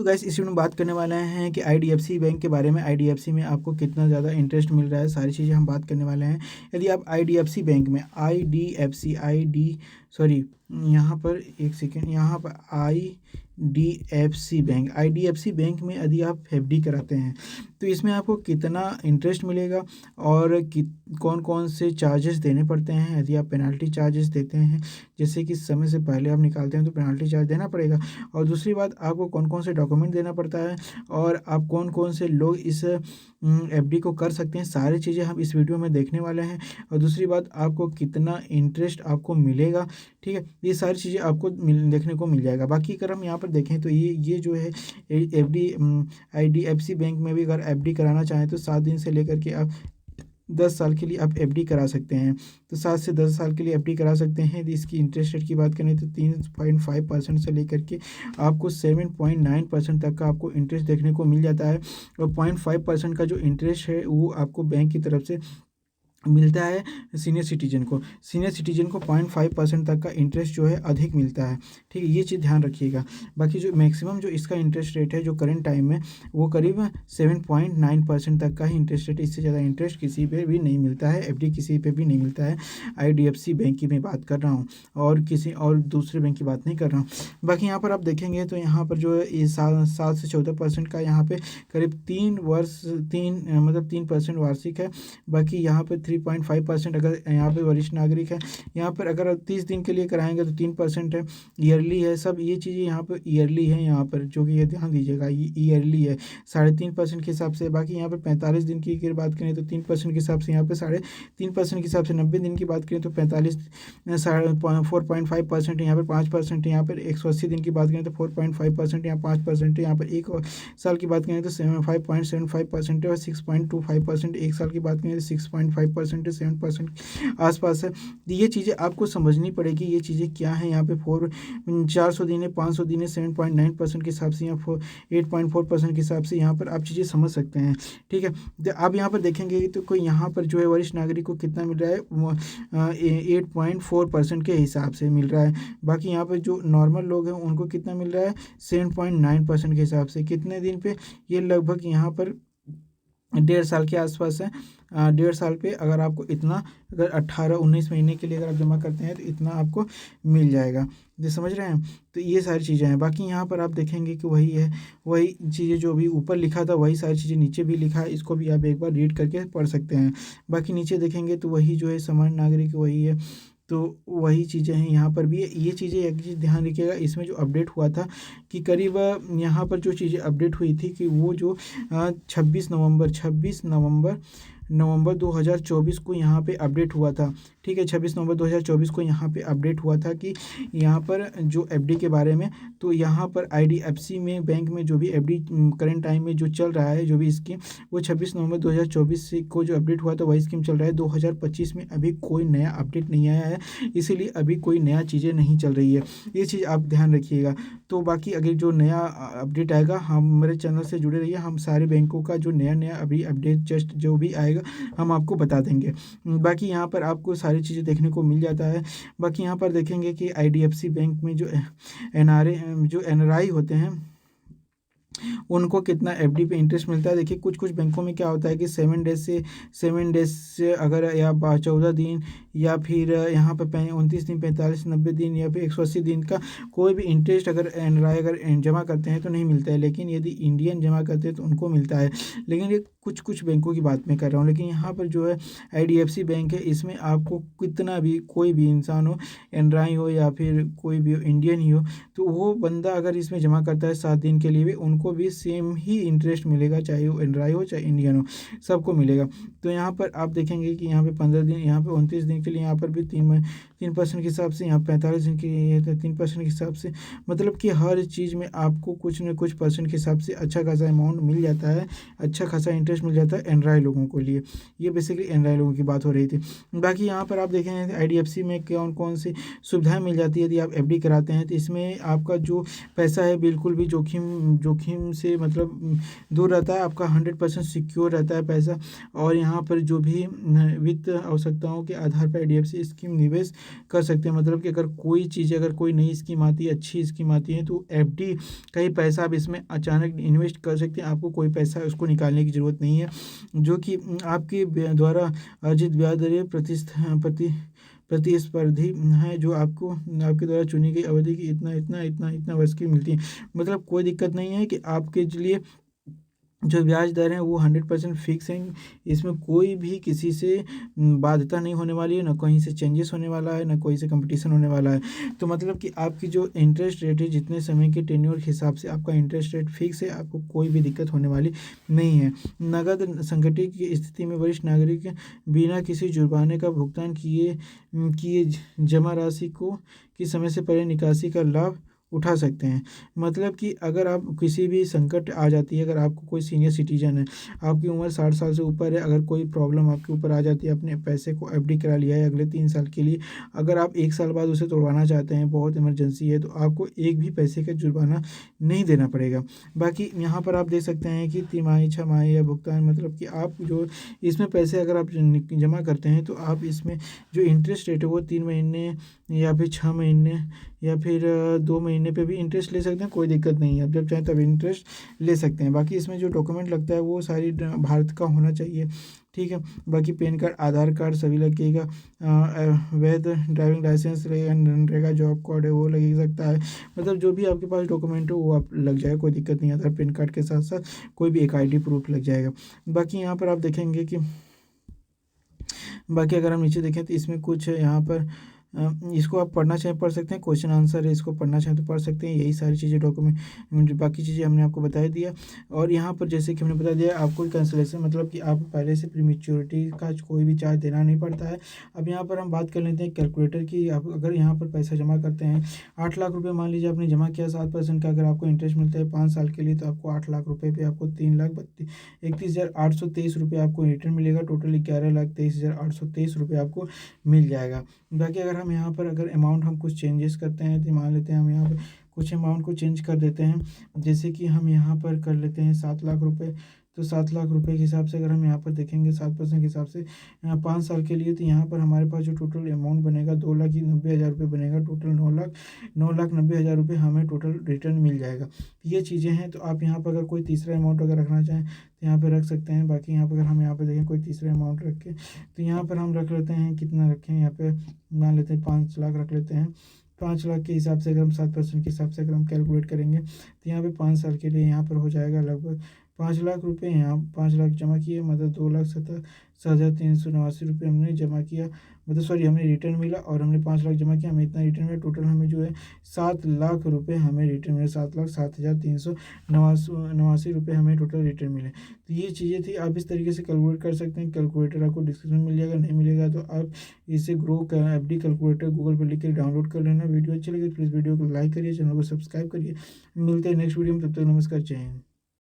तो गाइस इस वीडियो में बात करने वाले हैं कि आईडीएफसी बैंक के बारे में। आईडीएफसी में आपको कितना ज़्यादा इंटरेस्ट मिल रहा है, सारी चीज़ें हम बात करने वाले हैं। यदि आप आईडीएफसी बैंक में यहाँ पर एक सेकेंड, यहाँ पर आईडीएफसी बैंक में यदि आप एफडी कराते हैं तो इसमें आपको कितना इंटरेस्ट मिलेगा और कौन कौन से चार्जेस देने पड़ते हैं। यदि आप पेनल्टी चार्जेस देते हैं, जैसे कि समय से पहले आप निकालते हैं तो पेनल्टी चार्ज देना पड़ेगा। और दूसरी बात, आपको कौन कौन से डॉक्यूमेंट देना पड़ता है और आप कौन कौन से लोग इस एफडी को कर सकते हैं, सारी चीज़ें हम इस वीडियो में देखने वाले हैं। और दूसरी बात, आपको कितना इंटरेस्ट आपको मिलेगा, ठीक है, ये सारी चीज़ें आपको देखने को मिल जाएगा। बाकी अगर हम यहाँ पर देखें तो ये जो है एफडी आईडीएफसी बैंक में भी अगर एफडी कराना चाहें तो 7 दिन से लेकर के आप 10 साल के लिए आप एफडी करा सकते हैं। तो 7 से 10 साल के लिए एफडी करा सकते हैं। यदि इसकी इंटरेस्ट रेट की बात करें तो 3.5% से लेकर के आपको 7.9% तक का आपको इंटरेस्ट देखने को मिल जाता है। और 0.5% का जो इंटरेस्ट है वो आपको बैंक की तरफ से मिलता है सीनियर सिटीजन को 0.5% तक का इंटरेस्ट जो है अधिक मिलता है, ठीक है, ये चीज़ ध्यान रखिएगा। बाकी जो मैक्सिमम जो इसका इंटरेस्ट रेट है जो करंट टाइम में वो करीब 7.9% तक का ही इंटरेस्ट रेट, इससे ज़्यादा इंटरेस्ट किसी पे भी नहीं मिलता है, एफडी किसी पे भी नहीं मिलता है। आईडीएफसी बैंक की मैं बात कर रहा हूँ और किसी और दूसरे बैंक की बात नहीं कर रहा हूँ। बाकी यहाँ पर आप देखेंगे तो यहाँ पर जो है 7 से 14% का यहाँ पे करीब 3% वार्षिक है। बाकी यहाँ पर 3.5% अगर यहाँ पे वरिष्ठ नागरिक है। यहाँ पर अगर 30 दिन के लिए कराएंगे तो 3% है, ईयरली है। सब ये चीज़ें यहाँ पर ईयरली है, यहाँ पर जो कि ये ध्यान दीजिएगा, ये ईयरली है 3.5% के हिसाब से। बाकी यहाँ पर 45 दिन की अगर बात करें तो 3% के हिसाब से, यहाँ पर 3.5% के हिसाब से। 90 दिन की बात करें तो 4.5%, यहाँ पर 5%, यहाँ पर 180 दिन की बात करें तो 4.5%, यहाँ 5%, यहाँ पर 1 साल की बात करें तो 5.75% और 6.25%, 1 साल की बात करें तो 6.5%, 7% आसपास है। ये चीज़ें आपको समझनी पड़ेगी, ये चीज़ें क्या है। यहाँ पे 400 दिन है, 500 दिन है, 7.9% के हिसाब से, यहाँ 8.4% के हिसाब से, यहाँ पर आप चीज़ें समझ सकते हैं, ठीक है। तो आप यहाँ पर देखेंगे तो कोई यहाँ पर जो है वरिष्ठ नागरिक को कितना मिल रहा है, 8.4% के हिसाब से मिल रहा है। बाकी यहाँ पर जो नॉर्मल लोग हैं उनको कितना मिल रहा है, 7.9% के हिसाब से। कितने दिन पे, ये लगभग यहाँ पर 1.5 साल के आसपास है। 1.5 साल पे अगर आपको इतना, अगर 18-19 महीने के लिए अगर आप जमा करते हैं तो इतना आपको मिल जाएगा। ये समझ रहे हैं, तो ये सारी चीज़ें हैं। बाकी यहाँ पर आप देखेंगे कि वही है, वही चीज़ें जो भी ऊपर लिखा था वही सारी चीज़ें नीचे भी लिखा है, इसको भी आप एक बार रीड करके पढ़ सकते हैं। बाकी नीचे देखेंगे तो वही जो है सामान्य नागरिक वही है, तो वही चीज़ें हैं यहाँ पर भी। ये चीज़ें एक चीज़ ध्यान रखिएगा, इसमें जो अपडेट हुआ था कि करीब यहाँ पर जो चीज़ें अपडेट हुई थी कि वो जो 26 नवंबर 2024 को यहाँ पे अपडेट हुआ था, ठीक है। 26 नवंबर 2024 को यहाँ पे अपडेट हुआ था कि यहाँ पर जो एफडी के बारे में, तो यहाँ पर आईडीएफसी में बैंक में जो भी एफडी करंट टाइम में जो चल रहा है, जो भी स्कीम, वो 26 नवंबर 2024 को जो अपडेट हुआ था वही स्कीम चल रहा है। 2025 में अभी कोई नया अपडेट नहीं आया है, इसीलिए अभी कोई नया चीज़ें नहीं चल रही है, ये चीज़ आप ध्यान रखिएगा। तो बाकी अगर जो नया अपडेट आएगा, हम मेरे चैनल से जुड़े रहिए, हम सारे बैंकों का जो नया अभी अपडेट जस्ट जो भी आएगा हम आपको बता देंगे। बाकी यहाँ पर आपको सारी चीज़ें देखने को मिल जाता है। बाकी यहाँ पर देखेंगे कि आईडीएफसी बैंक में जो एनआरआई होते हैं उनको कितना एफडी पे इंटरेस्ट मिलता है। देखिए कुछ बैंकों में क्या होता है कि 7 डेज से अगर या 14 दिन या फिर यहाँ पर 29 दिन, 45, 90 दिन या फिर 180 दिन का कोई भी इंटरेस्ट अगर एनआरआई अगर जमा करते हैं तो नहीं मिलता है, लेकिन यदि इंडियन जमा करते हैं तो उनको मिलता है। लेकिन ये कुछ बैंकों की बात मैं कर रहा हूँ, लेकिन यहाँ पर जो है आईडीएफसी बैंक है, इसमें आपको कितना भी कोई भी इंसान हो, एनआरआई हो या फिर कोई भी इंडियन ही हो, तो वो बंदा अगर इसमें जमा करता है 7 दिन के लिए भी, उनको भी सेम ही इंटरेस्ट मिलेगा, चाहे वो एनआरआई हो चाहे इंडियन हो, सबको मिलेगा। तो यहाँ पर आप देखेंगे कि यहाँ पे 15 दिन, यहाँ पे 29 दिन के लिए यहाँ पर भी 3% के हिसाब से, यहाँ 45 दिन के लिए 3% के हिसाब से, मतलब कि हर चीज़ में आपको कुछ न कुछ परसेंट के हिसाब से अच्छा खासा अमाउंट मिल जाता है, अच्छा खासा इंटरेस्ट इंटरेस्ट मिल जाता है एनआरआई लोगों को लिए। ये बेसिकली एनआरआई लोगों की बात हो रही थी। बाकी यहाँ पर आप देखें IDFC में कौन कौन सी सुविधाएं मिल जाती है यदि आप FD कराते हैं, तो इसमें आपका जो पैसा है बिल्कुल भी जोखिम से मतलब दूर रहता है, आपका 100% सिक्योर रहता है पैसा। और यहाँ पर जो भी वित्त आवश्यकताओं के आधार पर IDFC स्कीम निवेश कर सकते हैं। मतलब कि अगर कोई नई स्कीम आती है, अच्छी स्कीम आती है, तो FD का ही पैसा आप इसमें अचानक इन्वेस्ट कर सकते हैं। आपको कोई पैसा उसको निकालने की ज़रूरत नहीं है, जो कि आपके द्वारा अर्जित ब्याज दरें प्रतिस्पर्धी है, जो आपके द्वारा चुनी गई अवधि की इतना वर्ष की मिलती है। मतलब कोई दिक्कत नहीं है कि आपके लिए जो ब्याज दर हैं वो 100% फिक्स हैं। इसमें कोई भी किसी से बाध्यता नहीं होने वाली है, ना कहीं से चेंजेस होने वाला है, ना कोई से कंपटीशन होने वाला है। तो मतलब कि आपकी जो इंटरेस्ट रेट है, जितने समय के टेन्योर के हिसाब से आपका इंटरेस्ट रेट फिक्स है, आपको कोई भी दिक्कत होने वाली नहीं है। नगद संकट की स्थिति में वरिष्ठ नागरिक बिना किसी जुर्माने का भुगतान किए जमा राशि की समय से पहले निकासी का लाभ उठा सकते हैं। मतलब कि अगर आप किसी भी संकट आ जाती है, अगर आपको कोई सीनियर सिटीजन है, आपकी उम्र 60 साल से ऊपर है, अगर कोई प्रॉब्लम आपके ऊपर आ जाती है, अपने पैसे को FD करा लिया है अगले 3 साल के लिए, अगर आप 1 साल बाद उसे तोड़वाना चाहते हैं, बहुत इमरजेंसी है, तो आपको एक भी पैसे का जुर्माना नहीं देना पड़ेगा। बाकी यहाँ पर आप देख सकते हैं कि तिमाही, छमाही या भुगतान, मतलब कि आप जो इसमें पैसे अगर आप जमा करते हैं, तो आप इसमें जो इंटरेस्ट रेट है वो 3 महीने या फिर 6 महीने या फिर 2 महीने पे भी इंटरेस्ट ले सकते हैं, कोई दिक्कत नहीं है। आप जब चाहें तब इंटरेस्ट ले सकते हैं। बाकी इसमें जो डॉक्यूमेंट लगता है वो सारी भारत का होना चाहिए, ठीक है। बाकी पैन कार्ड, आधार कार्ड सभी लगेगा, वैध ड्राइविंग लाइसेंस रहेगा, नरेगा जॉब कार्ड है वो लग सकता है। मतलब जो भी आपके पास डॉक्यूमेंट हो वो आप लग जाएगा, कोई दिक्कत नहीं। आधार पैन कार्ड के साथ साथ कोई भी एक ID प्रूफ लग जाएगा। बाकी यहाँ पर आप देखेंगे कि बाकी अगर हम नीचे देखें तो इसमें कुछ यहाँ पर इसको आप पढ़ना चाहें पढ़ सकते हैं, क्वेश्चन आंसर है, इसको पढ़ना चाहें तो पढ़ सकते हैं। यही सारी चीज़ें डॉक्यूमेंट, बाकी चीज़ें हमने आपको बता दिया। और यहाँ पर जैसे कि हमने बता दिया, आपको कैंसिलेशन मतलब कि आप पहले से प्रीमेच्योरिटी का कोई भी चार्ज देना नहीं पड़ता है। अब यहाँ पर हम बात कर लेते हैं कैलकुलेटर की। आप अगर यहाँ पर पैसा जमा करते हैं 8 लाख रुपये, मान लीजिए आपने जमा किया 7% का, अगर आपको इंटरेस्ट मिलता है 5 साल के लिए, तो आपको 8 लाख रुपये पे आपको 3,31,823 रुपये आपको रिटर्न मिलेगा। टोटल 11,23,823 रुपये आपको मिल जाएगा। बाकी अगर हम यहाँ पर अमाउंट हम कुछ चेंजेस करते हैं, तो मान लेते हैं हम यहाँ पर कुछ अमाउंट को चेंज कर देते हैं। जैसे कि हम यहाँ पर कर लेते हैं 7 लाख रुपए, तो 7 लाख रुपए के हिसाब से अगर हम यहाँ पर देखेंगे 7% के हिसाब से 5 साल के लिए, तो यहाँ पर हमारे पास जो टोटल अमाउंट बनेगा 2,90,000 रुपये बनेगा। टोटल 9,90,000 रुपये हमें टोटल रिटर्न मिल जाएगा। ये चीज़ें हैं। तो आप यहाँ पर अगर कोई तीसरा अमाउंट अगर रखना चाहें तो यहाँ पर रख सकते हैं। बाकी यहाँ पर अगर हम यहाँ पर देखें कोई तीसरा अमाउंट रख के, तो यहाँ पर हम रख लेते हैं, कितना रखें यहाँ पे, मान लेते हैं 5 लाख रख लेते हैं। 5 लाख के हिसाब से अगर हम 7% के हिसाब से अगर हम कैलकुलेट करेंगे, तो यहाँ पे 5 साल के लिए यहाँ पर हो जाएगा लगभग 5 लाख रुपये। यहाँ 5 लाख जमा किए, मतलब 2,77,389 रुपये हमने जमा किया, मतलब सॉरी हमें रिटर्न मिला। और हमने 5 लाख जमा किया, हमें इतना रिटर्न मिला। टोटल हमें जो है 7 लाख रुपये हमें रिटर्न मिले, 7,07,389 रुपये हमें टोटल रिटर्न मिले। तो ये चीज़ें थी, आप इस तरीके से कैलकुलेट कर सकते हैं। कैलकुलेटर आपको डिस्क्रिप्शन में मिल जाएगा, नहीं मिलेगा तो आप इसे FD कैलकुलेटर गूगल पर लिख के डाउनलोड कर लेना। वीडियो अच्छी लगी तो प्लीज़ वीडियो को लाइक करिए, चैनल को सब्सक्राइब करिए। मिलते हैं नेक्स्ट वीडियो में, तब तक नमस्कार, जय हिंद।